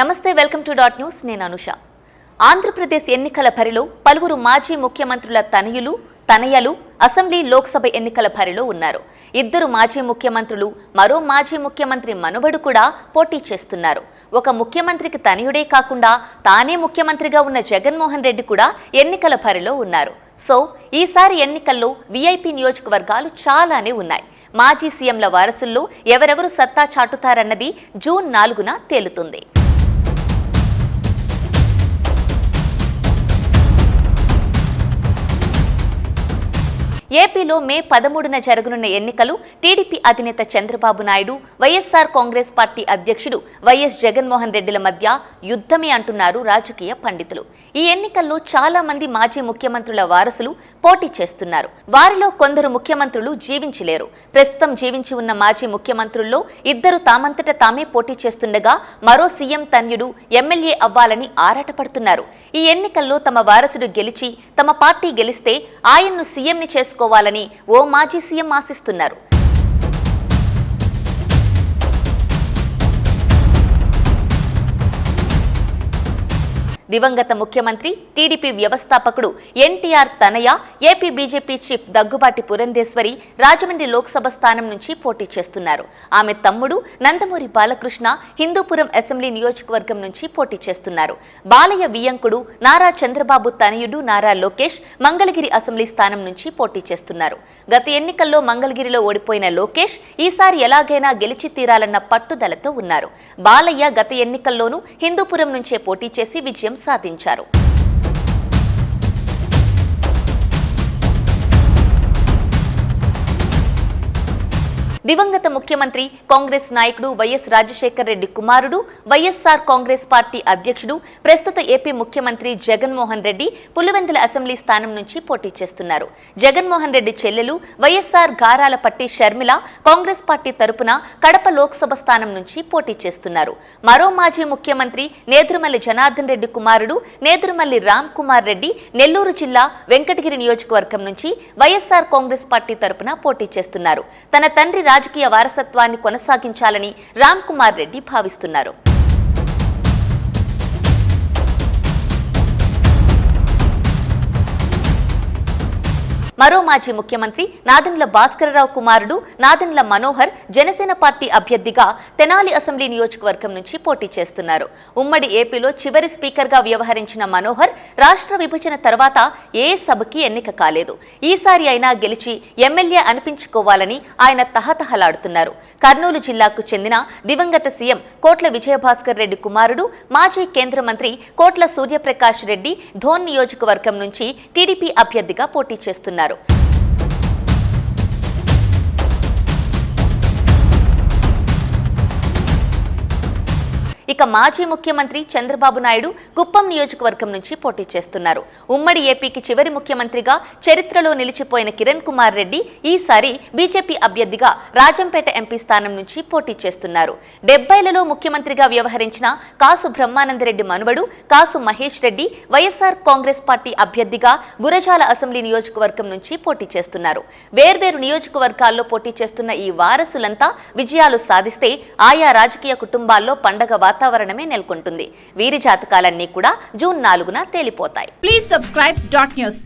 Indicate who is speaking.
Speaker 1: నమస్తే, welcome to dot news. నేను అనుష. ఆంధ్రప్రదేశ్ ఎన్నికల బరిలో పలువురు మాజీ ముఖ్యమంత్రుల తనయలు అసెంబ్లీ లోక్సభ ఎన్నికల బరిలో ఉన్నారు. ఇద్దరు మాజీ ముఖ్యమంత్రులు, మరో మాజీ ముఖ్యమంత్రి మనవడు కూడా పోటీ చేస్తున్నారు. ఒక ముఖ్యమంత్రికి తనయుడే కాకుండా తానే ముఖ్యమంత్రిగా ఉన్న జగన్మోహన్ రెడ్డి కూడా ఎన్నికల బరిలో ఉన్నారు. సో ఈసారి ఎన్నికల్లో వీఐపీ నియోజకవర్గాలు చాలానే ఉన్నాయి. మాజీ సీఎంల వారసుల్లో ఎవరెవరు సత్తా చాటుతారన్నది జూన్ 4న తేలుతుంది. ఏపీలో మే 13న జరగనున్న ఎన్నికలు టీడీపీ అధినేత చంద్రబాబు నాయుడు, వైఎస్ఆర్ కాంగ్రెస్ పార్టీ అధ్యక్షుడు వైఎస్ జగన్మోహన్ రెడ్డిల మధ్య యుద్ధమే అంటున్నారు రాజకీయ పండితులు. ఈ ఎన్నికల్లో చాలా మంది మాజీ ముఖ్యమంత్రుల వారసులు పోటీ చేస్తున్నారు. వారిలో కొందరు ముఖ్యమంత్రులు జీవించలేరు. ప్రస్తుతం జీవించి ఉన్న మాజీ ముఖ్యమంత్రుల్లో ఇద్దరు తామంతట తామే పోటీ చేస్తుండగా మరో సీఎం తన్యుడు ఎమ్మెల్యే అవ్వాలని ఆరాటపడుతున్నారు. ఈ ఎన్నికల్లో తమ వారసుడు గెలిచి తమ పార్టీ గెలిస్తే ఆయన్ను సీఎంని చేసుకోవాలని ఓ మాజీ సీఎం ఆశిస్తున్నారు. దివంగత ముఖ్యమంత్రి, టీడీపీ వ్యవస్థాపకుడు ఎన్టీఆర్ తనయ, AP BJP chief Daggubati Purandeswari Rajahmundry Lok Sabha స్థానం నుంచి పోటీ చేస్తున్నారు. ఆమె తమ్ముడు నందమూరి బాలకృష్ణ హిందూపురం అసెంబ్లీ నియోజకవర్గం నుంచి పోటీ చేస్తున్నారు. బాలయ్య వియంకుడు నారా చంద్రబాబు తనయుడు నారా లోకేష్ మంగళగిరి అసెంబ్లీ స్థానం నుంచి పోటీ చేస్తున్నారు. గత ఎన్నికల్లో మంగళగిరిలో ఓడిపోయిన లోకేష్ ఈసారి ఎలాగైనా గెలిచి తీరాలన్న పట్టుదలతో ఉన్నారు. బాలయ్య గత ఎన్నికల్లోనూ హిందూపురం నుంచే పోటీ చేసి విజయం సాధించారు. దివంగత ముఖ్యమంత్రి, కాంగ్రెస్ నాయకుడు వైఎస్ రాజశేఖర్ రెడ్డి కుమారుడు, వైఎస్ఆర్ కాంగ్రెస్ పార్టీ అధ్యక్షుడు, ప్రస్తుత ఏపీ ముఖ్యమంత్రి జగన్మోహన్ రెడ్డి పులివెందుల అసెంబ్లీ స్థానం నుంచి పోటీ చేస్తున్నారు. జగన్మోహన్ రెడ్డి చెల్లెలు వైఎస్ఆర్ గారాలపట్టి షర్మిల కాంగ్రెస్ పార్టీ తరపున కడప లోక్సభ స్థానం నుంచి పోటీ చేస్తున్నారు. మరో మాజీ ముఖ్యమంత్రి నేదురుమల్లి జనార్దన్ రెడ్డి కుమారుడు నేదురుమల్లి రామ్ కుమార్ రెడ్డి నెల్లూరు జిల్లా వెంకటగిరి నియోజకవర్గం నుంచి వైఎస్ఆర్ కాంగ్రెస్ పార్టీ తరపున పోటీ చేస్తున్నారు. తన తండ్రి రాజకీయ వారసత్వాన్ని కొనసాగించాలని రామ్ కుమార్ రెడ్డి భావిస్తున్నారు. మరో మాజీ ముఖ్యమంత్రి నాదెండ్ల భాస్కరరావు కుమారుడు నాదెండ్ల మనోహర్ జనసేన పార్టీ అభ్యర్థిగా తెనాలి అసెంబ్లీ నియోజకవర్గం నుంచి పోటీ చేస్తున్నారు. ఉమ్మడి ఏపీలో చివరి స్పీకర్గా వ్యవహరించిన మనోహర్ రాష్ట్ర విభజన తర్వాత ఏ సభకి ఎన్నిక కాలేదు. ఈసారి అయినా గెలిచి ఎమ్మెల్యే అనిపించుకోవాలని ఆయన తహతహలాడుతున్నారు. కర్నూలు జిల్లాకు చెందిన దివంగత సీఎం కోట్ల విజయభాస్కర్ రెడ్డి కుమారుడు మాజీ కేంద్ర మంత్రి కోట్ల సూర్యప్రకాష్ రెడ్డి ధోన్ నియోజకవర్గం నుంచి టీడీపీ అభ్యర్థిగా పోటీ చేస్తున్నారు. ఇక మాజీ ముఖ్యమంత్రి చంద్రబాబు నాయుడు కుప్పం నియోజకవర్గం నుంచి పోటీ చేస్తున్నారు. ఉమ్మడి ఏపీకి చివరి ముఖ్యమంత్రిగా చరిత్రలో నిలిచిపోయిన కిరణ్ కుమార్ రెడ్డి ఈసారి బీజేపీ అభ్యర్థిగా రాజంపేట ఎంపీ స్థానం నుంచి పోటీ చేస్తున్నారు. 70లలో ముఖ్యమంత్రిగా వ్యవహరించిన కాసు బ్రహ్మానందరెడ్డి మనువడు కాసు మహేష్ రెడ్డి వైఎస్ఆర్ కాంగ్రెస్ పార్టీ అభ్యర్థిగా గురజాల అసెంబ్లీ నియోజకవర్గం నుంచి పోటీ చేస్తున్నారు. వేర్వేరు నియోజకవర్గాల్లో పోటీ చేస్తున్న ఈ వారసులంతా విజయాలు సాధిస్తే ఆయా రాజకీయ కుటుంబాల్లో పండగ వాతావరణమే నెలకొంటుంది. వీరి జాతకాలన్నీ కూడా జూన్ 4న తేలిపోతాయి.
Speaker 2: Please subscribe .news.